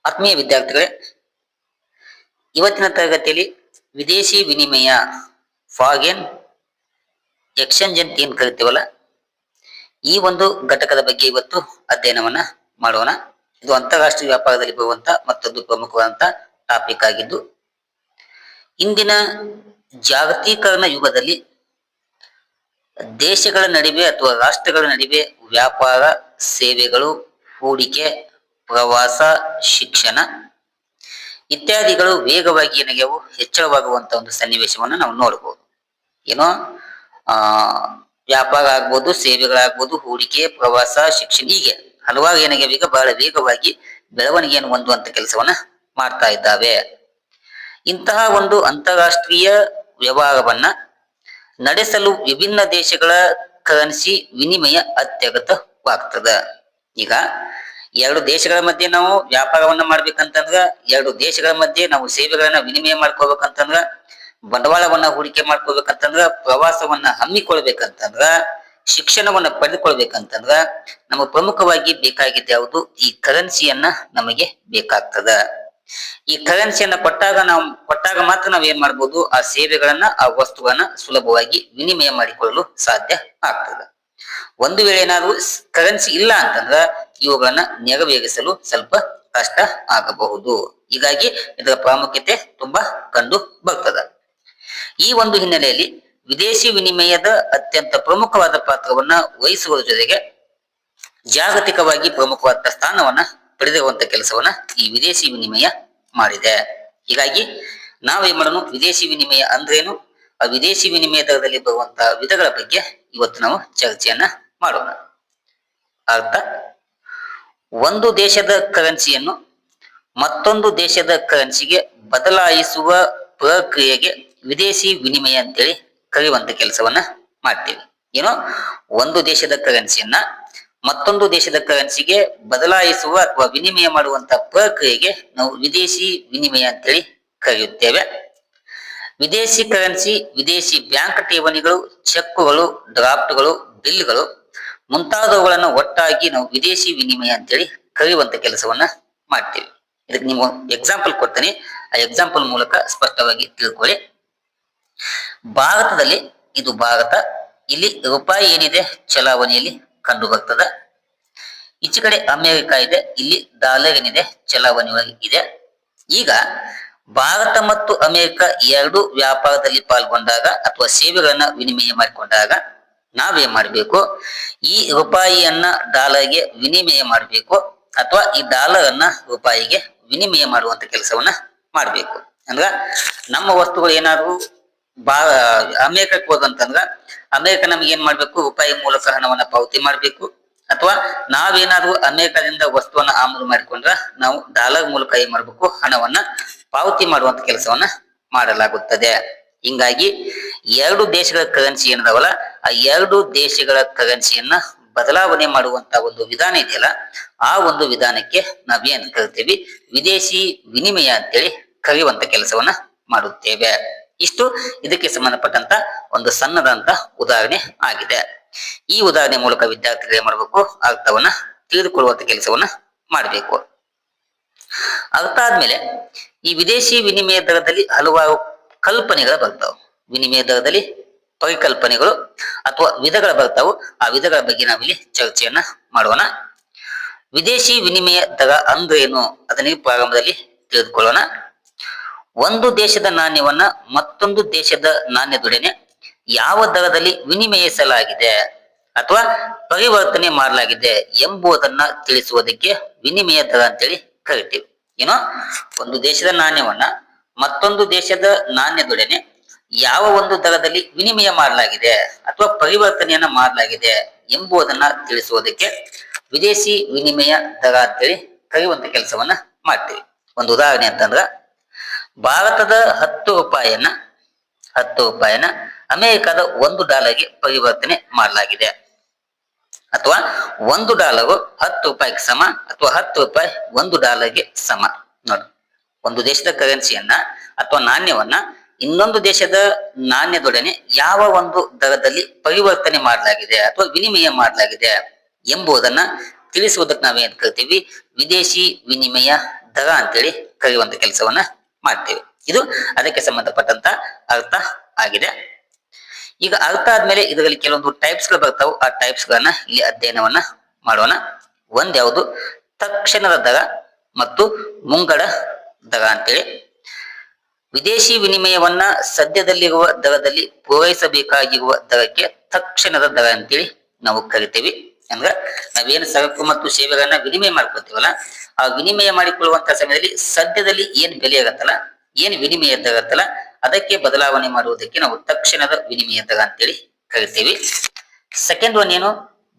ಆತ್ಮೀಯ ವಿದ್ಯಾರ್ಥಿಗಳೇ, ಇವತ್ತಿನ ತರಗತಿಯಲ್ಲಿ ವಿದೇಶಿ ವಿನಿಮಯ ಫಾರಿನ್ ಎಕ್ಸ್ಚೇಂಜ್ ಅಂತ ಏನ್ ಕರಿತೀವಲ್ಲ, ಈ ಒಂದು ಘಟಕದ ಬಗ್ಗೆ ಇವತ್ತು ಅಧ್ಯಯನವನ್ನ ಮಾಡೋಣ. ಇದು ಅಂತಾರಾಷ್ಟ್ರೀಯ ವ್ಯಾಪಾರದಲ್ಲಿ ಬರುವಂತ ಮತ್ತೊಂದು ಪ್ರಮುಖವಾದಂತ ಟಾಪಿಕ್ ಆಗಿದ್ದು, ಇಂದಿನ ಜಾಗತೀಕರಣ ಯುಗದಲ್ಲಿ ದೇಶಗಳ ನಡುವೆ ಅಥವಾ ರಾಷ್ಟ್ರಗಳ ನಡುವೆ ವ್ಯಾಪಾರ, ಸೇವೆಗಳು, ಹೂಡಿಕೆ, ಪ್ರವಾಸ, ಶಿಕ್ಷಣ ಇತ್ಯಾದಿಗಳು ವೇಗವಾಗಿ ಏನಾಗ್ಯಾವು ಹೆಚ್ಚಳವಾಗುವಂತ ಒಂದು ಸನ್ನಿವೇಶವನ್ನು ನಾವು ನೋಡಬಹುದು. ಏನೋ ವ್ಯಾಪಾರ ಆಗ್ಬೋದು, ಸೇವೆಗಳಾಗ್ಬೋದು, ಹೂಡಿಕೆ, ಪ್ರವಾಸ, ಶಿಕ್ಷಣ, ಹೀಗೆ ಹಲವಾರು ಏನಾಗ್ಯಾವ ಈಗ ಬಹಳ ವೇಗವಾಗಿ ಬೆಳವಣಿಗೆಯನ್ನು ಹೊಂದುವಂತ ಕೆಲಸವನ್ನ ಮಾಡ್ತಾ ಇದ್ದಾವೆ. ಇಂತಹ ಒಂದು ಅಂತಾರಾಷ್ಟ್ರೀಯ ವ್ಯವಹಾರವನ್ನ ನಡೆಸಲು ವಿಭಿನ್ನ ದೇಶಗಳ ಕರೆನ್ಸಿ ವಿನಿಮಯ ಅತ್ಯಗತ್ಯವಾಗ್ತದ. ಈಗ ಎರಡು ದೇಶಗಳ ಮಧ್ಯೆ ನಾವು ವ್ಯಾಪಾರವನ್ನ ಮಾಡ್ಬೇಕಂತಂದ್ರ, ಎರಡು ದೇಶಗಳ ಮಧ್ಯೆ ನಾವು ಸೇವೆಗಳನ್ನ ವಿನಿಮಯ ಮಾಡ್ಕೋಬೇಕಂತಂದ್ರ, ಬಂಡವಾಳವನ್ನ ಹೂಡಿಕೆ ಮಾಡ್ಕೋಬೇಕಂತಂದ್ರ, ಪ್ರವಾಸವನ್ನ ಹಮ್ಮಿಕೊಳ್ಬೇಕಂತಂದ್ರ, ಶಿಕ್ಷಣವನ್ನ ಪಡೆದುಕೊಳ್ಬೇಕಂತಂದ್ರ ನಮಗೆ ಪ್ರಮುಖವಾಗಿ ಬೇಕಾಗಿದ್ದ ಯಾವುದು? ಈ ಕರೆನ್ಸಿಯನ್ನ ನಮಗೆ ಬೇಕಾಗ್ತದ. ಈ ಕರೆನ್ಸಿಯನ್ನ ಕೊಟ್ಟಾಗ ಮಾತ್ರ ನಾವ್ ಏನ್ ಮಾಡ್ಬೋದು? ಆ ಸೇವೆಗಳನ್ನ, ಆ ವಸ್ತುಗಳನ್ನ ಸುಲಭವಾಗಿ ವಿನಿಮಯ ಮಾಡಿಕೊಳ್ಳಲು ಸಾಧ್ಯ ಆಗ್ತದೆ. ಒಂದು ವೇಳೆ ಏನಾದ್ರು ಕರೆನ್ಸಿ ಇಲ್ಲ ಅಂತಂದ್ರ ಇವುಗಳನ್ನ ನೆರವೇರಿಸಲು ಸ್ವಲ್ಪ ಕಷ್ಟ ಆಗಬಹುದು. ಹೀಗಾಗಿ ಇದರ ಪ್ರಾಮುಖ್ಯತೆ ತುಂಬಾ ಕಂಡು ಬರ್ತದ. ಈ ಒಂದು ಹಿನ್ನೆಲೆಯಲ್ಲಿ ವಿದೇಶಿ ವಿನಿಮಯದ ಅತ್ಯಂತ ಪ್ರಮುಖವಾದ ಪಾತ್ರವನ್ನ ವಹಿಸುವ ಜೊತೆಗೆ ಜಾಗತಿಕವಾಗಿ ಪ್ರಮುಖವಾದ ಸ್ಥಾನವನ್ನ ಪಡೆದಿರುವಂತ ಕೆಲಸವನ್ನ ಈ ವಿದೇಶಿ ವಿನಿಮಯ ಮಾಡಿದೆ. ಹೀಗಾಗಿ ನಾವೇನ್ ಮಾಡೋಣ? ವಿದೇಶಿ ವಿನಿಮಯ ಅಂದ್ರೇನು, ಆ ವಿದೇಶಿ ವಿನಿಮಯ ದರದಲ್ಲಿ ಬರುವಂತಹ ವಿಧಗಳ ಬಗ್ಗೆ ಇವತ್ತು ನಾವು ಚರ್ಚೆಯನ್ನ ಮಾಡೋಣ. ಅರ್ಥ, ಒಂದು ದೇಶದ ಕರೆನ್ಸಿಯನ್ನು ಮತ್ತೊಂದು ದೇಶದ ಕರೆನ್ಸಿಗೆ ಬದಲಾಯಿಸುವ ಪ್ರಕ್ರಿಯೆಗೆ ವಿದೇಶಿ ವಿನಿಮಯ ಅಂತೇಳಿ ಕರೆಯುವಂತ ಕೆಲಸವನ್ನ ಮಾಡ್ತೀವಿ. ಏನೋ ಒಂದು ದೇಶದ ಕರೆನ್ಸಿಯನ್ನ ಮತ್ತೊಂದು ದೇಶದ ಕರೆನ್ಸಿಗೆ ಬದಲಾಯಿಸುವ ಅಥವಾ ವಿನಿಮಯ ಮಾಡುವಂತ ಪ್ರಕ್ರಿಯೆಗೆ ನಾವು ವಿದೇಶಿ ವಿನಿಮಯ ಅಂತೇಳಿ ಕರೆಯುತ್ತೇವೆ. ವಿದೇಶಿ ಕರೆನ್ಸಿ, ವಿದೇಶಿ ಬ್ಯಾಂಕ್ ಠೇವಣಿಗಳು, ಚೆಕ್ಗಳು, ಡ್ರಾಫ್ಟ್ಗಳು, ಬಿಲ್ಗಳು ಮುಂತಾದವುಗಳನ್ನು ಒಟ್ಟಾಗಿ ನಾವು ವಿದೇಶಿ ವಿನಿಮಯ ಅಂತೇಳಿ ಕರೆಯುವಂತ ಕೆಲಸವನ್ನ ಮಾಡ್ತೀವಿ. ಇದಕ್ಕೆ ನೀವು ಎಕ್ಸಾಂಪಲ್ ಕೊಡ್ತೇನೆ, ಆ ಎಕ್ಸಾಂಪಲ್ ಮೂಲಕ ಸ್ಪಷ್ಟವಾಗಿ ತಿಳ್ಕೊಳ್ಳಿ. ಭಾರತದಲ್ಲಿ, ಇದು ಭಾರತ, ಇಲ್ಲಿ ರೂಪಾಯಿ ಏನಿದೆ ಚಲಾವಣೆಯಲ್ಲಿ ಕಂಡು ಬರ್ತದ. ಈಚೆ ಕಡೆ ಅಮೆರಿಕ ಇದೆ, ಇಲ್ಲಿ ಡಾಲರ್ ಏನಿದೆ ಚಲಾವಣೆಯಾಗಿ ಇದೆ. ಈಗ ಭಾರತ ಮತ್ತು ಅಮೆರಿಕ ಎರಡು ವ್ಯಾಪಾರದಲ್ಲಿ ಪಾಲ್ಗೊಂಡಾಗ ಅಥವಾ ಸೇವೆಗಳನ್ನ ವಿನಿಮಯ ಮಾಡಿಕೊಂಡಾಗ ನಾವೇನ್ ಮಾಡಬೇಕು? ಈ ರೂಪಾಯಿಯನ್ನ ಡಾಲರ್ಗೆ ವಿನಿಮಯ ಮಾಡಬೇಕು ಅಥವಾ ಈ ಡಾಲರ್ ಅನ್ನ ರೂಪಾಯಿಗೆ ವಿನಿಮಯ ಮಾಡುವಂತ ಕೆಲಸವನ್ನ ಮಾಡಬೇಕು. ಅಂದ್ರ ನಮ್ಮ ವಸ್ತುಗಳು ಏನಾದ್ರು ಅಮೆರಿಕಕ್ಕೆ ಹೋದಂತಂದ್ರ ಅಮೆರಿಕ ನಮ್ಗೆ ಏನ್ ಮಾಡ್ಬೇಕು? ರೂಪಾಯಿ ಮೂಲಕ ಹಣವನ್ನ ಪಾವತಿ ಮಾಡ್ಬೇಕು. ಅಥವಾ ನಾವೇನಾದ್ರೂ ಅಮೆರಿಕದಿಂದ ವಸ್ತುವನ್ನ ಆಮದು ಮಾಡಿಕೊಂಡ್ರ ನಾವು ಡಾಲರ್ ಮೂಲಕ ಏನ್ ಮಾಡ್ಬೇಕು? ಹಣವನ್ನ ಪಾವತಿ ಮಾಡುವಂತ ಕೆಲಸವನ್ನ ಮಾಡಲಾಗುತ್ತದೆ. ಹಿಂಗಾಗಿ ಎರಡು ದೇಶಗಳ ಕರೆನ್ಸಿ ಏನದಾವಲ್ಲ, ಆ ಎರಡು ದೇಶಗಳ ಕರೆನ್ಸಿಯನ್ನ ಬದಲಾವಣೆ ಮಾಡುವಂತ ಒಂದು ವಿಧಾನ ಇದೆಯಲ್ಲ, ಆ ಒಂದು ವಿಧಾನಕ್ಕೆ ನಾವೇನ್ ಕರಿತೀವಿ? ವಿದೇಶಿ ವಿನಿಮಯ ಅಂತೇಳಿ ಕರೆಯುವಂತ ಕೆಲಸವನ್ನ ಮಾಡುತ್ತೇವೆ. ಇಷ್ಟು ಇದಕ್ಕೆ ಸಂಬಂಧಪಟ್ಟಂತ ಒಂದು ಸಣ್ಣದಂತ ಉದಾಹರಣೆ ಆಗಿದೆ. ಈ ಉದಾಹರಣೆ ಮೂಲಕ ವಿದ್ಯಾರ್ಥಿಗಳು ಏನ್ ಮಾಡ್ಬೇಕು? ಅರ್ಥವನ್ನ ತಿಳಿದುಕೊಳ್ಳುವಂತ ಕೆಲಸವನ್ನ ಮಾಡಬೇಕು. ಅರ್ಥ ಆದ್ಮೇಲೆ ಈ ವಿದೇಶಿ ವಿನಿಮಯ ದರದಲ್ಲಿ ಹಲವಾರು ಕಲ್ಪನೆಗಳು ಬರ್ತಾವ. ವಿನಿಮಯ ದರದಲ್ಲಿ ಪರಿಕಲ್ಪನೆಗಳು ಅಥವಾ ವಿಧಗಳು ಬರ್ತಾವು. ಆ ವಿಧಗಳ ಬಗ್ಗೆ ನಾವಿಲ್ಲಿ ಚರ್ಚೆಯನ್ನ ಮಾಡೋಣ. ವಿದೇಶಿ ವಿನಿಮಯ ದರ ಅಂದ್ರೇನು ಅದನ್ನ ಪ್ರಾರಂಭದಲ್ಲಿ ತಿಳಿದುಕೊಳ್ಳೋಣ. ಒಂದು ದೇಶದ ನಾಣ್ಯವನ್ನ ಮತ್ತೊಂದು ದೇಶದ ನಾಣ್ಯದೊಡನೆ ಯಾವ ದರದಲ್ಲಿ ವಿನಿಮಯಿಸಲಾಗಿದೆ ಅಥವಾ ಪರಿವರ್ತನೆ ಮಾಡಲಾಗಿದೆ ಎಂಬುದನ್ನ ತಿಳಿಸುವುದಕ್ಕೆ ವಿನಿಮಯ ದರ ಅಂತೇಳಿ ಕರಿತೀವಿ. ಏನೋ ಒಂದು ದೇಶದ ನಾಣ್ಯವನ್ನ ಮತ್ತೊಂದು ದೇಶದ ನಾಣ್ಯದೊಡನೆ ಯಾವ ಒಂದು ದರದಲ್ಲಿ ವಿನಿಮಯ ಮಾಡಲಾಗಿದೆ ಅಥವಾ ಪರಿವರ್ತನೆಯನ್ನ ಮಾಡಲಾಗಿದೆ ಎಂಬುದನ್ನ ತಿಳಿಸುವುದಕ್ಕೆ ವಿದೇಶಿ ವಿನಿಮಯ ದರ ಅಂತೇಳಿ ಕರೆಯುವಂತ ಕೆಲಸವನ್ನ ಮಾಡ್ತೀವಿ. ಒಂದು ಉದಾಹರಣೆ ಅಂತಂದ್ರ, ಭಾರತದ 10 ರೂಪಾಯಿಯನ್ನ ಅಮೆರಿಕದ $1 ಪರಿವರ್ತನೆ ಮಾಡಲಾಗಿದೆ. ಅಥವಾ $1 10 ಸಮ ಅಥವಾ 10 ರೂಪಾಯಿ $1 ಸಮ. ನೋಡಿ, ಒಂದು ದೇಶದ ಕರೆನ್ಸಿಯನ್ನ ಅಥವಾ ನಾಣ್ಯವನ್ನ ಇನ್ನೊಂದು ದೇಶದ ನಾಣ್ಯದೊಡನೆ ಯಾವ ಒಂದು ದರದಲ್ಲಿ ಪರಿವರ್ತನೆ ಮಾಡಲಾಗಿದೆ ಅಥವಾ ವಿನಿಮಯ ಮಾಡಲಾಗಿದೆ ಎಂಬುದನ್ನ ತಿಳಿಸುವುದಕ್ಕೆ ನಾವೇನ್ ಕರಿತೀವಿ? ವಿದೇಶಿ ವಿನಿಮಯ ದರ ಅಂತೇಳಿ ಕರೆಯುವಂತ ಕೆಲಸವನ್ನ ಮಾಡ್ತೇವೆ. ಇದು ಅದಕ್ಕೆ ಸಂಬಂಧಪಟ್ಟಂತ ಅರ್ಥ ಆಗಿದೆ. ಈಗ ಅರ್ಥ ಆದ್ಮೇಲೆ ಇದರಲ್ಲಿ ಕೆಲವೊಂದು ಟೈಪ್ಸ್ ಗಳು ಬರ್ತಾವು. ಆ ಟೈಪ್ಸ್ ಗಳನ್ನ ಇಲ್ಲಿ ಅಧ್ಯಯನವನ್ನ ಮಾಡೋಣ. ಒಂದ್ ಯಾವುದು ತಕ್ಷಣದ ದರ ಮತ್ತು ಮುಂಗಡ ದರ ಅಂತೇಳಿ. ವಿದೇಶಿ ವಿನಿಮಯವನ್ನ ಸದ್ಯದಲ್ಲಿರುವ ದರದಲ್ಲಿ ಪೂರೈಸಬೇಕಾಗಿರುವ ದರಕ್ಕೆ ತಕ್ಷಣದ ದರ ಅಂತೇಳಿ ನಾವು ಕರಿತೇವೆ. ಅಂದ್ರ ನಾವೇನು ಸರಕು ಮತ್ತು ಸೇವೆಗಳನ್ನ ವಿನಿಮಯ ಮಾಡ್ಕೊಳ್ತೀವಲ್ಲ, ಆ ವಿನಿಮಯ ಮಾಡಿಕೊಳ್ಳುವಂತ ಸಮಯದಲ್ಲಿ ಸದ್ಯದಲ್ಲಿ ಏನ್ ಬೆಲೆ ಆಗತ್ತಲ್ಲ, ಏನ್ ವಿನಿಮಯ ದರ ಆಗತ್ತಲ್ಲ, ಅದಕ್ಕೆ ಬದಲಾವಣೆ ಮಾಡುವುದಕ್ಕೆ ನಾವು ತಕ್ಷಣದ ವಿನಿಮಯ ದರ ಅಂತೇಳಿ ಕರಿತೇವೆ. ಸೆಕೆಂಡ್ ಒನ್ ಏನು,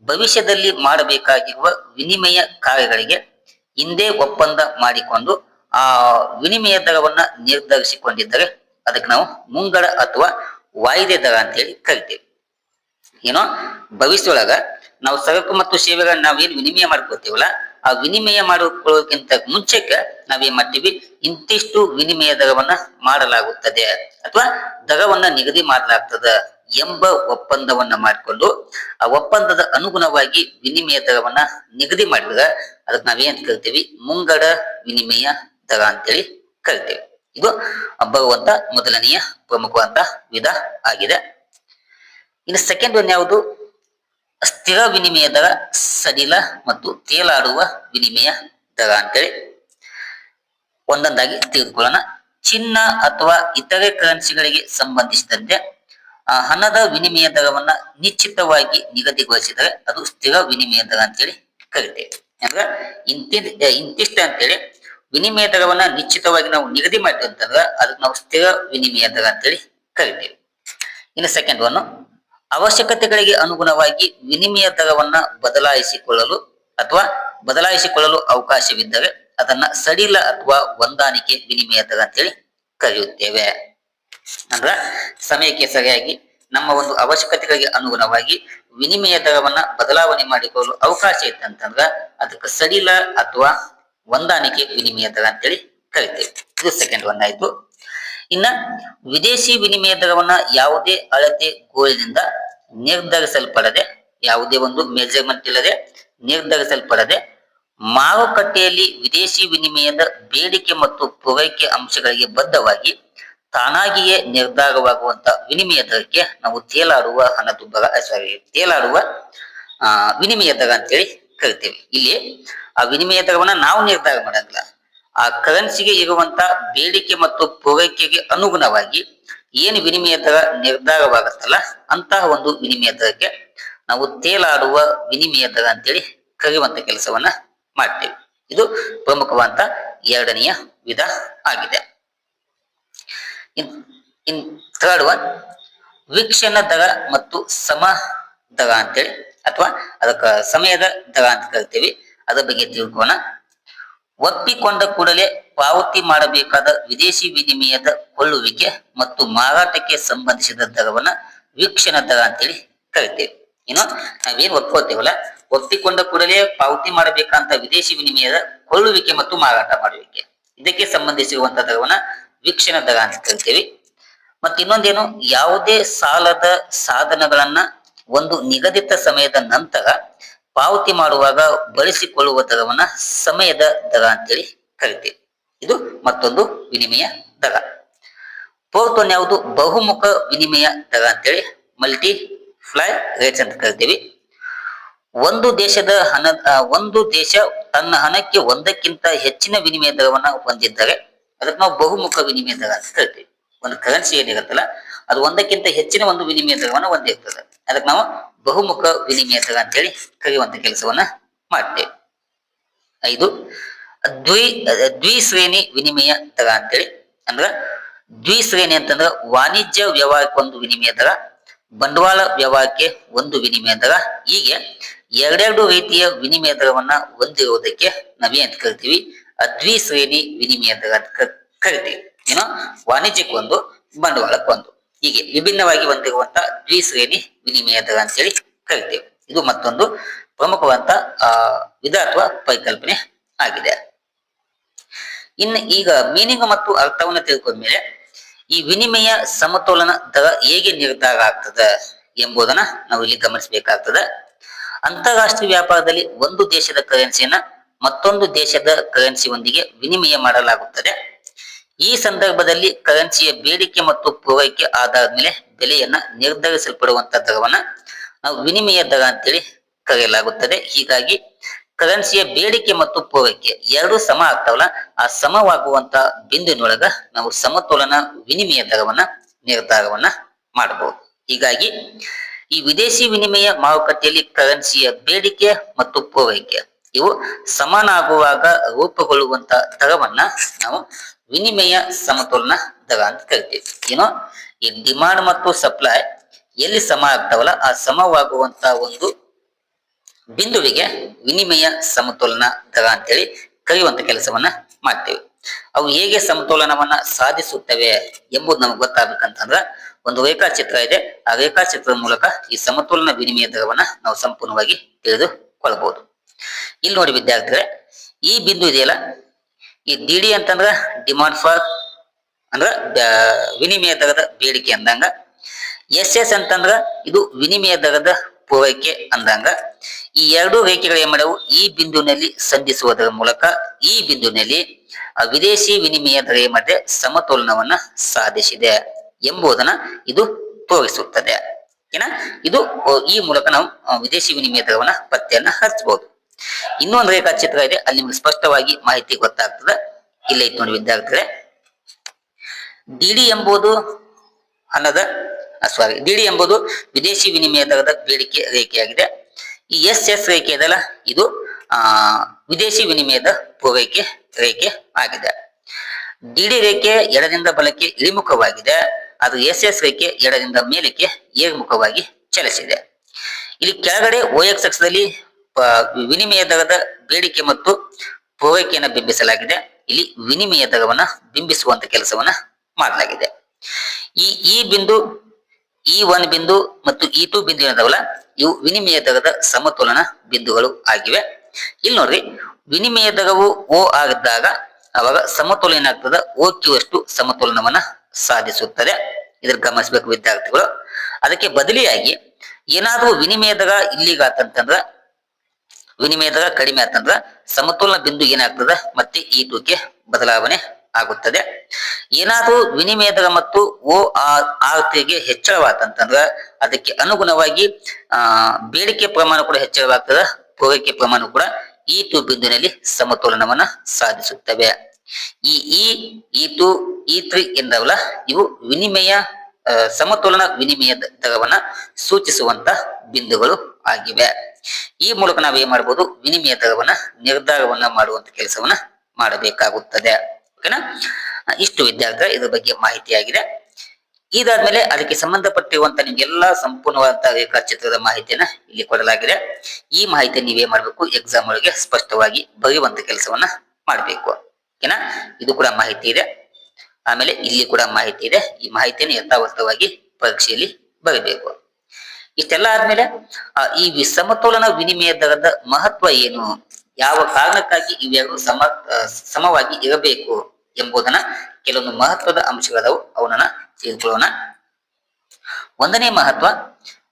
ಭವಿಷ್ಯದಲ್ಲಿ ಮಾಡಬೇಕಾಗಿರುವ ವಿನಿಮಯ ಕಾರ್ಯಗಳಿಗೆ ಹಿಂದೆ ಒಪ್ಪಂದ ಮಾಡಿಕೊಂಡು ಆ ವಿನಿಮಯ ದರವನ್ನ ನಿರ್ಧರಿಸಿಕೊಂಡಿದ್ದರೆ ಅದಕ್ಕೆ ನಾವು ಮುಂಗಡ ಅಥವಾ ವಾಯಿದೆ ದರ ಅಂತೇಳಿ ಕರಿತೇವೆ. ಏನೋ ಭವಿಷ್ಯದೊಳಗ ನಾವು ಸರಕು ಮತ್ತು ಸೇವೆಗಳನ್ನ ನಾವೇನು ವಿನಿಮಯ ಮಾಡ್ಕೊಳ್ತೀವಲ್ಲ, ಆ ವಿನಿಮಯ ಮಾಡಿಕೊಳ್ಳೋಕ್ಕಿಂತ ಮುಂಚೆಗೆ ನಾವೇನ್ ಮಾಡ್ತೀವಿ, ಇಂತಿಷ್ಟು ವಿನಿಮಯ ದರವನ್ನ ಮಾಡಲಾಗುತ್ತದೆ ಅಥವಾ ದರವನ್ನ ನಿಗದಿ ಮಾಡಲಾಗ್ತದ ಎಂಬ ಒಪ್ಪಂದವನ್ನ ಮಾಡಿಕೊಂಡು ಆ ಒಪ್ಪಂದದ ಅನುಗುಣವಾಗಿ ವಿನಿಮಯ ದರವನ್ನ ನಿಗದಿ ಮಾಡಿದಾಗ ಅದಕ್ಕೆ ನಾವೇನ್ ಕರಿತೀವಿ, ಮುಂಗಡ ವಿನಿಮಯ ದರ ಅಂತೇಳಿ ಕರಿತೇವೆ. ಇದು ಬರುವಂತ ಮೊದಲನೆಯ ಪ್ರಮುಖವಾದ ವಿಧ ಆಗಿದೆ. ಇನ್ನು ಸೆಕೆಂಡ್ ಒನ್ ಯಾವುದು, ಸ್ಥಿರ ವಿನಿಮಯ ದರ, ಸಡಿಲ ಮತ್ತು ತೇಲಾಡುವ ವಿನಿಮಯ ದರ ಅಂತೇಳಿ ಒಂದೊಂದಾಗಿ ತಿಳಿದುಕೊಳ್ಳೋಣ. ಚಿನ್ನ ಅಥವಾ ಇತರೆ ಕರೆನ್ಸಿಗಳಿಗೆ ಸಂಬಂಧಿಸಿದಂತೆ ಹಣದ ವಿನಿಮಯ ದರವನ್ನ ನಿಶ್ಚಿತವಾಗಿ ನಿಗದಿಗೊಳಿಸಿದರೆ ಅದು ಸ್ಥಿರ ವಿನಿಮಯ ದರ ಅಂತೇಳಿ ಕರಿತೇವೆ. ಅಂದ್ರೆ ಇಂತಿಷ್ಟ ಅಂತೇಳಿ ವಿನಿಮಯ ದರವನ್ನ ನಿಶ್ಚಿತವಾಗಿ ನಾವು ನಿಗದಿ ಮಾಡ್ತೀವಿ ಅಂತಂದ್ರೆ ಅದಕ್ಕೆ ನಾವು ಸ್ಥಿರ ವಿನಿಮಯ ದರ ಅಂತೇಳಿ ಕರಿತೇವೆ. ಇನ್ನು ಸೆಕೆಂಡ್ ಒನ್, ಅವಶ್ಯಕತೆಗಳಿಗೆ ಅನುಗುಣವಾಗಿ ವಿನಿಮಯ ದರವನ್ನ ಬದಲಾಯಿಸಿಕೊಳ್ಳಲು ಅವಕಾಶವಿದ್ದರೆ ಅದನ್ನ ಸಡಿಲ ಅಥವಾ ಹೊಂದಾಣಿಕೆ ವಿನಿಮಯ ದರ ಅಂತೇಳಿ ಕರೆಯುತ್ತೇವೆ. ಅಂದ್ರ ಸಮಯಕ್ಕೆ ಸರಿಯಾಗಿ ನಮ್ಮ ಒಂದು ಅವಶ್ಯಕತೆಗಳಿಗೆ ಅನುಗುಣವಾಗಿ ವಿನಿಮಯ ದರವನ್ನ ಬದಲಾವಣೆ ಮಾಡಿಕೊಳ್ಳಲು ಅವಕಾಶ ಇತ್ತಂತಂದ್ರ ಅದಕ್ಕೆ ಸಡಿಲ ಅಥವಾ ಹೊಂದಾಣಿಕೆ ವಿನಿಮಯ ದರ ಅಂತೇಳಿ ಕರಿತೇವೆ. ಇದು ಸೆಕೆಂಡ್ ಒನ್ ಆಯ್ತು. ಇನ್ನ ವಿದೇಶಿ ವಿನಿಮಯ ದರವನ್ನ ಯಾವುದೇ ಅಳತೆ ಗೋಲಿನಿಂದ ನಿರ್ಧರಿಸಲ್ಪಡದೆ, ಯಾವುದೇ ಒಂದು ಮೆಜರ್ಮೆಂಟ್ ಇಲ್ಲದೆ ನಿರ್ಧರಿಸಲ್ಪಡದೆ ಮಾರುಕಟ್ಟೆಯಲ್ಲಿ ವಿದೇಶಿ ವಿನಿಮಯದ ಬೇಡಿಕೆ ಮತ್ತು ಪೂರೈಕೆ ಅಂಶಗಳಿಗೆ ಬದ್ಧವಾಗಿ ತಾನಾಗಿಯೇ ನಿರ್ಧಾರವಾಗುವಂತ ವಿನಿಮಯ ದರಕ್ಕೆ ನಾವು ತೇಲಾಡುವ ವಿನಿಮಯ ದರ ಅಂತೇಳಿ ಕರಿತೇವೆ. ಇಲ್ಲಿ ಆ ವಿನಿಮಯ ದರವನ್ನ ನಾವು ನಿರ್ಧಾರ ಮಾಡಂಗಿಲ್ಲ, ಆ ಕರೆನ್ಸಿಗೆ ಇರುವಂತ ಬೇಡಿಕೆ ಮತ್ತು ಪೂರೈಕೆಗೆ ಅನುಗುಣವಾಗಿ ಏನು ವಿನಿಮಯ ದರ ನಿರ್ಧಾರವಾಗುತ್ತಲ್ಲ ಅಂತಹ ಒಂದು ವಿನಿಮಯ ದರಕ್ಕೆ ನಾವು ತೇಲಾಡುವ ವಿನಿಮಯ ದರ ಅಂತೇಳಿ ಕರೆಯುವಂತ ಕೆಲಸವನ್ನ ಮಾಡ್ತೇವೆ. ಇದು ಪ್ರಮುಖವಾದ ಎರಡನೆಯ ವಿಧ ಆಗಿದೆ. ಇನ್ ಥರ್ಡ್ ಒನ್, ವೀಕ್ಷಣ ದರ ಮತ್ತು ಸಮ ದರ ಅಂತೇಳಿ ಅಥವಾ ಅದಕ್ಕ ಸಮಯದ ದರ ಅಂತ ಕರಿತೇವೆ. ಅದರ ಬಗ್ಗೆ ತಿಳ್ಕೋಣ. ಒಪ್ಪಿಕೊಂಡ ಕೂಡಲೇ ಪಾವತಿ ಮಾಡಬೇಕಾದ ವಿದೇಶಿ ವಿನಿಮಯದ ಕೊಳ್ಳುವಿಕೆ ಮತ್ತು ಮಾರಾಟಕ್ಕೆ ಸಂಬಂಧಿಸಿದ ದರವನ್ನ ವೀಕ್ಷಣ ದರ ಅಂತೇಳಿ ಕರಿತೇವೆ. ಇನ್ನು ನಾವೇನ್ ಒಪ್ಕೊಳ್ತೇವಲ್ಲ, ಒಪ್ಪಿಕೊಂಡ ಕೂಡಲೇ ಪಾವತಿ ಮಾಡಬೇಕಂತ ವಿದೇಶಿ ವಿನಿಮಯದ ಕೊಳ್ಳುವಿಕೆ ಮತ್ತು ಮಾರಾಟ ಮಾಡುವಿಕೆ, ಇದಕ್ಕೆ ಸಂಬಂಧಿಸಿರುವಂತ ದರವನ್ನ ವೀಕ್ಷಣ ದರ ಅಂತ ಕರಿತೇವೆ. ಮತ್ತೆ ಇನ್ನೊಂದೇನು, ಯಾವುದೇ ಸಾಲದ ಸಾಧನಗಳನ್ನ ಒಂದು ನಿಗದಿತ ಸಮಯದ ನಂತರ ಪಾವತಿ ಮಾಡುವಾಗ ಬಳಸಿಕೊಳ್ಳುವ ದರವನ್ನ ಸಮಯದ ದರ ಅಂತೇಳಿ ಕರಿತೇವೆ. ಇದು ಮತ್ತೊಂದು ವಿನಿಮಯ ದರ. ಫೋರ್ತ್ ಒನ್ ಯಾವುದು, ಬಹುಮುಖ ವಿನಿಮಯ ದರ ಅಂತೇಳಿ ಮಲ್ಟಿಪ್ಲೈ ರೇಟ್ಸ್ ಅಂತ ಕರಿತೇವೆ. ಒಂದು ದೇಶ ತನ್ನ ಹಣಕ್ಕೆ ಒಂದಕ್ಕಿಂತ ಹೆಚ್ಚಿನ ವಿನಿಮಯ ದರವನ್ನ ಹೊಂದಿದ್ದರೆ ಅದಕ್ಕೆ ನಾವು ಬಹುಮುಖ ವಿನಿಮಯ ದರ ಅಂತ ಕರಿತೀವಿ. ಒಂದು ಕರೆನ್ಸಿ ಏನಿರುತ್ತಲ್ಲ ಅದು ಒಂದಕ್ಕಿಂತ ಹೆಚ್ಚಿನ ಒಂದು ವಿನಿಮಯ ದರವನ್ನ ಹೊಂದಿರ್ತದೆ, ಅದಕ್ಕೆ ನಾವು ಬಹುಮುಖ ವಿನಿಮಯ ದರ ಅಂತೇಳಿ ಕರೆಯುವಂತ ಕೆಲಸವನ್ನ ಮಾಡ್ತೇವೆ. 5, ದ್ವಿಶ್ರೇಣಿ ವಿನಿಮಯ ದರ ಅಂತೇಳಿ. ಅಂದ್ರ ದ್ವಿಶ್ರೇಣಿ ಅಂತಂದ್ರ ವಾಣಿಜ್ಯ ವ್ಯವಹಾರಕ್ಕೆ ಒಂದು ವಿನಿಮಯ ದರ, ಬಂಡವಾಳ ವ್ಯವಹಾರಕ್ಕೆ ಒಂದು ವಿನಿಮಯ ದರ, ಹೀಗೆ ಎರಡೆರಡು ರೀತಿಯ ವಿನಿಮಯ ದರವನ್ನ ಹೊಂದಿರುವುದಕ್ಕೆ ನಾವೇನ್ ಕರಿತೀವಿ, ದ್ವಿಶ್ರೇಣಿ ವಿನಿಮಯ ದರ ಅಂತ ಕರಿತೀವಿ. ಏನೋ ವಾಣಿಜ್ಯಕ್ಕೊಂದು, ಬಂಡವಾಳಕ್ಕೊಂದು, ಹೀಗೆ ವಿಭಿನ್ನವಾಗಿ ಹೊಂದಿರುವಂತ ದ್ವಿಶ್ರೇಣಿ ವಿನಿಮಯ ದರ ಅಂತೇಳಿ ಕರಿತೇವೆ. ಇದು ಮತ್ತೊಂದು ಪ್ರಮುಖವಾದ ವಿಧ ಅಥವಾ ಪರಿಕಲ್ಪನೆ ಆಗಿದೆ. ಇನ್ನು ಈಗ ಮೀನಿಂಗ್ ಮತ್ತು ಅರ್ಥವನ್ನ ತಿಳ್ಕೊಂಡ್ಮೇಲೆ ಈ ವಿನಿಮಯ ಸಮತೋಲನ ದರ ಹೇಗೆ ನಿರ್ಧಾರ ಆಗ್ತದೆ ಎಂಬುದನ್ನ ನಾವು ಇಲ್ಲಿ ಗಮನಿಸಬೇಕಾಗ್ತದೆ. ಅಂತಾರಾಷ್ಟ್ರೀಯ ವ್ಯಾಪಾರದಲ್ಲಿ ಒಂದು ದೇಶದ ಕರೆನ್ಸಿಯನ್ನ ಮತ್ತೊಂದು ದೇಶದ ಕರೆನ್ಸಿಯೊಂದಿಗೆ ವಿನಿಮಯ ಮಾಡಲಾಗುತ್ತದೆ. ಈ ಸಂದರ್ಭದಲ್ಲಿ ಕರೆನ್ಸಿಯ ಬೇಡಿಕೆ ಮತ್ತು ಪೂರೈಕೆ ಆಧಾರದ ಮೇಲೆ ಬೆಲೆಯನ್ನ ನಿರ್ಧರಿಸಲ್ಪಡುವಂತ ದರವನ್ನ ನಾವು ವಿನಿಮಯ ದರ ಅಂತೇಳಿ ಕರೆಯಲಾಗುತ್ತದೆ. ಹೀಗಾಗಿ ಕರೆನ್ಸಿಯ ಬೇಡಿಕೆ ಮತ್ತು ಪೂರೈಕೆ ಎರಡು ಸಮ ಆಗ್ತಾವಲ್ಲ, ಆ ಸಮವಾಗುವಂತ ಬಿಂದುವಿನೊಳಗ ನಾವು ಸಮತೋಲನ ವಿನಿಮಯ ದರವನ್ನ ನಿರ್ಧಾರವನ್ನ ಮಾಡಬಹುದು. ಹೀಗಾಗಿ ಈ ವಿದೇಶಿ ವಿನಿಮಯ ಮಾರುಕಟ್ಟೆಯಲ್ಲಿ ಕರೆನ್ಸಿಯ ಬೇಡಿಕೆ ಮತ್ತು ಪೂರೈಕೆ ಇವು ಸಮನಾಗುವಾಗ ರೂಪುಗೊಳ್ಳುವಂತ ದರವನ್ನ ನಾವು ವಿನಿಮಯ ಸಮತೋಲನ ದರ ಅಂತ ಕರಿತೀವಿ. ಏನೋ ಈ ಡಿಮಾಂಡ್ ಮತ್ತು ಸಪ್ಲೈ ಎಲ್ಲಿ ಸಮ ಆಗ್ತಾವಲ್ಲ, ಆ ಸಮವಾಗುವಂತ ಒಂದು ಬಿಂದುವಿಗೆ ವಿನಿಮಯ ಸಮತೋಲನ ದರ ಅಂತೇಳಿ ಕರೆಯುವಂತ ಕೆಲಸವನ್ನ ಮಾಡ್ತೇವೆ. ಅವು ಹೇಗೆ ಸಮತೋಲನವನ್ನ ಸಾಧಿಸುತ್ತವೆ ಎಂಬುದು ನಮ್ಗೆ ಗೊತ್ತಾಗಬೇಕಂತಂದ್ರ ಒಂದು ರೇಖಾಚಿತ್ರ ಇದೆ. ಆ ರೇಖಾಚಿತ್ರದ ಮೂಲಕ ಈ ಸಮತೋಲನ ವಿನಿಮಯ ದರವನ್ನ ನಾವು ಸಂಪೂರ್ಣವಾಗಿ ತಿಳಿದುಕೊಳ್ಳಬಹುದು. ಇಲ್ಲಿ ನೋಡಿ ವಿದ್ಯಾರ್ಥಿಗಳೇ, ಈ ಬಿಂದು ಇದೆಯಲ್ಲ, ಈ ಡಿ ಅಂತಂದ್ರ ಡಿಮಾಂಡ್ ಫಾರ್ ಅಂದ್ರ ವಿನಿಮಯ ದರದ ಬೇಡಿಕೆ ಅಂದಂಗ, ಎಸ್ ಅಂತಂದ್ರ ಇದು ವಿನಿಮಯ ದರದ ಪೂರೈಕೆ ಅಂದಂಗ. ಈ ಎರಡು ರೇಖೆಗಳು ಏನ್ ಮಾಡವು, ಈ ಬಿಂದುವಿನಲ್ಲಿ ಸಂಧಿಸುವುದರ ಮೂಲಕ ಈ ಬಿಂದುವಿನಲ್ಲಿ ವಿದೇಶಿ ವಿನಿಮಯ ದರ ಏನ್ ಮಾಡಿದೆ, ಸಮತೋಲನವನ್ನ ಸಾಧಿಸಿದೆ ಎಂಬುದನ್ನ ಇದು ತೋರಿಸುತ್ತದೆ. ಏನ ಇದು ಈ ಮೂಲಕ ನಾವು ವಿದೇಶಿ ವಿನಿಮಯ ದರವನ್ನ ಪತ್ತೆಯನ್ನ ಹಚ್ಚಬಹುದು. ಇನ್ನೊಂದು ರೇಖಾಚಿತ್ರ ಇದೆ, ಅಲ್ಲಿ ನಿಮ್ಗೆ ಸ್ಪಷ್ಟವಾಗಿ ಮಾಹಿತಿ ಗೊತ್ತಾಗ್ತದೆ. ಇಲ್ಲೇ ಇತ್ತು ನೋಡಿ ವಿದ್ಯಾರ್ಥಿಗಳೇ, ಡಿ ಎಂಬುದು ಡಿ ಎಂಬುದು ವಿದೇಶಿ ವಿನಿಮಯ ದರದ ಬೇಡಿಕೆ ರೇಖೆಯಾಗಿದೆ. ಈ ಎಸ್ ರೇಖೆ ಇದೆಲ್ಲ, ಇದು ವಿದೇಶಿ ವಿನಿಮಯದ ಪೂರೈಕೆ ರೇಖೆ ಆಗಿದೆ. ಡಿ ರೇಖೆ ಎಡದಿಂದ ಬಲಕ್ಕೆ ಇಳಿಮುಖವಾಗಿದೆ, ಅದು ಎಸ್ ರೇಖೆ ಎಡದಿಂದ ಮೇಲಕ್ಕೆ ಏರ್ಮುಖವಾಗಿ ಚಲಿಸಿದೆ. ಇಲ್ಲಿ ಕೆಳಗಡೆ OX ಅಕ್ಷದಲ್ಲಿ ವಿನಿಮಯ ದರದ ಬೇಡಿಕೆ ಮತ್ತು ಪೂರೈಕೆಯನ್ನು ಬಿಂಬಿಸಲಾಗಿದೆ. ಇಲ್ಲಿ ವಿನಿಮಯ ದರವನ್ನ ಬಿಂಬಿಸುವಂತ ಕೆಲಸವನ್ನ ಮಾಡಲಾಗಿದೆ. ಈ ಬಿಂದು E1 ಬಿಂದು ಮತ್ತು E2 ಬಿಂದು ಏನದವಲ್ಲ, ಇವು ವಿನಿಮಯ ದರದ ಸಮತೋಲನ ಬಿಂದುಗಳು ಆಗಿವೆ. ಇಲ್ಲಿ ನೋಡ್ರಿ, ವಿನಿಮಯ ದರವು O ಆಗಿದ್ದಾಗ ಅವಾಗ ಸಮತೋಲನ ಏನಾಗ್ತದ, OQ ಅಷ್ಟು ಸಮತೋಲನವನ್ನ ಸಾಧಿಸುತ್ತದೆ. ಇದ್ರ ಗಮನಿಸಬೇಕು ವಿದ್ಯಾರ್ಥಿಗಳು. ಅದಕ್ಕೆ ಬದಲಿಯಾಗಿ ಏನಾದ್ರೂ ವಿನಿಮಯ ದರ ಇಲ್ಲಿಗಾತಂತಂದ್ರ, ವಿನಿಮಯ ದರ ಕಡಿಮೆ ಆತಂದ್ರ ಸಮತೋಲನ ಬಿಂದು ಏನಾಗ್ತದ, ಮತ್ತೆ E2ಗೆ ಬದಲಾವಣೆ ಆಗುತ್ತದೆ. ಏನಾದ್ರೂ ವಿನಿಮಯ ದರ ಮತ್ತು OR3ಗೆ ಹೆಚ್ಚಳವಾತಂತಂದ್ರ ಅದಕ್ಕೆ ಅನುಗುಣವಾಗಿ ಬೇಡಿಕೆ ಪ್ರಮಾಣ ಕೂಡ ಹೆಚ್ಚಳವಾಗ್ತದ, ಪೂರೈಕೆ ಪ್ರಮಾಣ ಕೂಡ E2 ಬಿಂದುವಿನಲ್ಲಿ ಸಮತೋಲನವನ್ನ ಸಾಧಿಸುತ್ತವೆ. ಈ E2 E3 ಎಂದವಲ್ಲ, ಇವು ವಿನಿಮಯ ಸಮತೋಲನ ವಿನಿಮಯ ದರವನ್ನ ಸೂಚಿಸುವಂತ ಬಿಂದುಗಳು ಆಗಿವೆ. ಈ ಮೂಲಕ ನಾವು ಏನ್ ಮಾಡಬಹುದು, ವಿನಿಮಯ ದರವನ್ನ ನಿರ್ಧಾರವನ್ನ ಮಾಡುವಂತ ಕೆಲಸವನ್ನ ಮಾಡಬೇಕಾಗುತ್ತದೆ. ಓಕೆನಾ? ಇಷ್ಟು ವಿದ್ಯಾರ್ಥಿಗಳ ಇದ್ರ ಬಗ್ಗೆ ಮಾಹಿತಿಯಾಗಿದೆ. ಇದಾದ್ಮೇಲೆ ಅದಕ್ಕೆ ಸಂಬಂಧಪಟ್ಟಿರುವಂತ ನಿಮ್ಗೆಲ್ಲಾ ಸಂಪೂರ್ಣವಾದಂತಹ ರೇಖಾಚಿತ್ರದ ಮಾಹಿತಿಯನ್ನ ಇಲ್ಲಿ ಕೊಡಲಾಗಿದೆ. ಈ ಮಾಹಿತಿ ನೀವೇ ಮಾಡಬೇಕು, ಎಕ್ಸಾಮ್ ಒಳಗೆ ಸ್ಪಷ್ಟವಾಗಿ ಬರೆಯುವಂತ ಕೆಲಸವನ್ನ ಮಾಡಬೇಕು. ಓಕೆನಾ? ಇದು ಕೂಡ ಮಾಹಿತಿ ಇದೆ. ಆಮೇಲೆ ಇಲ್ಲಿ ಕೂಡ ಮಾಹಿತಿ ಇದೆ. ಈ ಮಾಹಿತಿಯನ್ನು ಯಥಾವತ್ತವಾಗಿ ಪರೀಕ್ಷೆಯಲ್ಲಿ ಬರೀಬೇಕು. ಇಷ್ಟೆಲ್ಲ ಆದ್ಮೇಲೆ ಈ ಸಮತೋಲನ ವಿನಿಮಯ ದರದ ಮಹತ್ವ ಏನು, ಯಾವ ಕಾರಣಕ್ಕಾಗಿ ಇವೆರಡು ಸಮವಾಗಿ ಇರಬೇಕು ಎಂಬುದನ್ನ ಕೆಲವೊಂದು ಮಹತ್ವದ ಅಂಶಗಳಾದವು, ಅವನನ್ನ ತಿಳಿದುಕೊಳ್ಳೋಣ. ಒಂದನೇ ಮಹತ್ವ,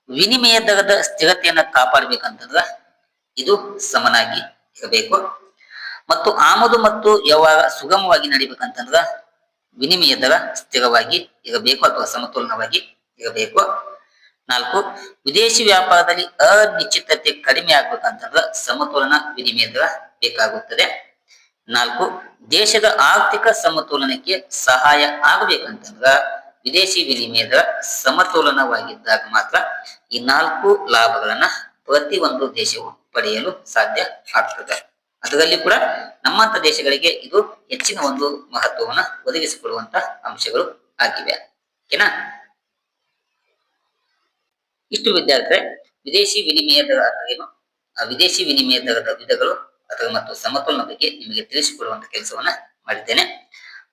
ವಿನಿಮಯ ದರದ ಸ್ಥಿರತೆಯನ್ನ ಕಾಪಾಡಬೇಕಂತಂದ್ರ ಇದು ಸಮನಾಗಿ ಇರಬೇಕು. ಮತ್ತು ಆಮದು ಮತ್ತು ವ್ಯವಹಾರ ಸುಗಮವಾಗಿ ನಡಿಬೇಕಂತಂದ್ರ ವಿನಿಮಯ ದರ ಸ್ಥಿರವಾಗಿ ಇರಬೇಕು ಅಥವಾ ಸಮತೋಲನವಾಗಿ ಇರಬೇಕು. 4, ವಿದೇಶಿ ವ್ಯಾಪಾರದಲ್ಲಿ ಅನಿಶ್ಚಿತತೆ ಕಡಿಮೆ ಆಗ್ಬೇಕಂತಂದ್ರ ಸಮತೋಲನ ವಿನಿಮಯ ದರ ಬೇಕಾಗುತ್ತದೆ. 4, ದೇಶದ ಆರ್ಥಿಕ ಸಮತೋಲನಕ್ಕೆ ಸಹಾಯ ಆಗಬೇಕಂತಂದ್ರ ವಿದೇಶಿ ವಿನಿಮಯ ದರ ಸಮತೋಲನವಾಗಿದ್ದಾಗ ಮಾತ್ರ ಈ 4 ಲಾಭಗಳನ್ನ ಪ್ರತಿಯೊಂದು ದೇಶವು ಪಡೆಯಲು ಸಾಧ್ಯ ಆಗ್ತದೆ. ಅದರಲ್ಲಿ ಕೂಡ ನಮ್ಮಂತ ದೇಶಗಳಿಗೆ ಇದು ಹೆಚ್ಚಿನ ಒಂದು ಮಹತ್ವವನ್ನ ಒದಗಿಸಿಕೊಡುವಂತ ಅಂಶಗಳು ಆಗಿವೆ. ಓಕೆನಾ? ಇಷ್ಟು ವಿದ್ಯಾರ್ಥಿಗಳೇ, ವಿದೇಶಿ ವಿನಿಮಯ ದರ ಏನು, ವಿದೇಶಿ ವಿನಿಮಯ ದರದ ವಿಧಗಳು ಅದರ ಮತ್ತು ಸಮತೋಲನ ಬಗ್ಗೆ ನಿಮಗೆ ತಿಳಿಸಿಕೊಡುವಂತ ಕೆಲಸವನ್ನ ಮಾಡಿದ್ದೇನೆ.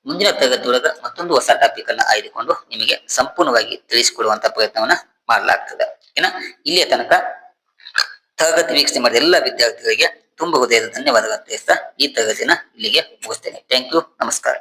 ಮುಂದಿನ ತರಗತಿಯೊಳಗ ಮತ್ತೊಂದು ಹೊಸ ಟಾಪಿಕ್ ಅನ್ನ ಆಯ್ದುಕೊಂಡು ನಿಮಗೆ ಸಂಪೂರ್ಣವಾಗಿ ತಿಳಿಸಿಕೊಡುವಂತ ಪ್ರಯತ್ನವನ್ನ ಮಾಡಲಾಗ್ತದೆ. ಓಕೆನಾ? ಇಲ್ಲಿಯ ತನಕ ತರಗತಿ ವೀಕ್ಷಣೆ ಮಾಡಿದ ಎಲ್ಲ ವಿದ್ಯಾರ್ಥಿಗಳಿಗೆ ತುಂಬ ಹೃದಯದ ಧನ್ಯವಾದಗಳು ತಿಳಿಸ್ತಾ ಈ ತರಗತಿನ ಇಲ್ಲಿಗೆ ಮುಗಿಸ್ತೇನೆ. Thank you. ನಮಸ್ಕಾರ.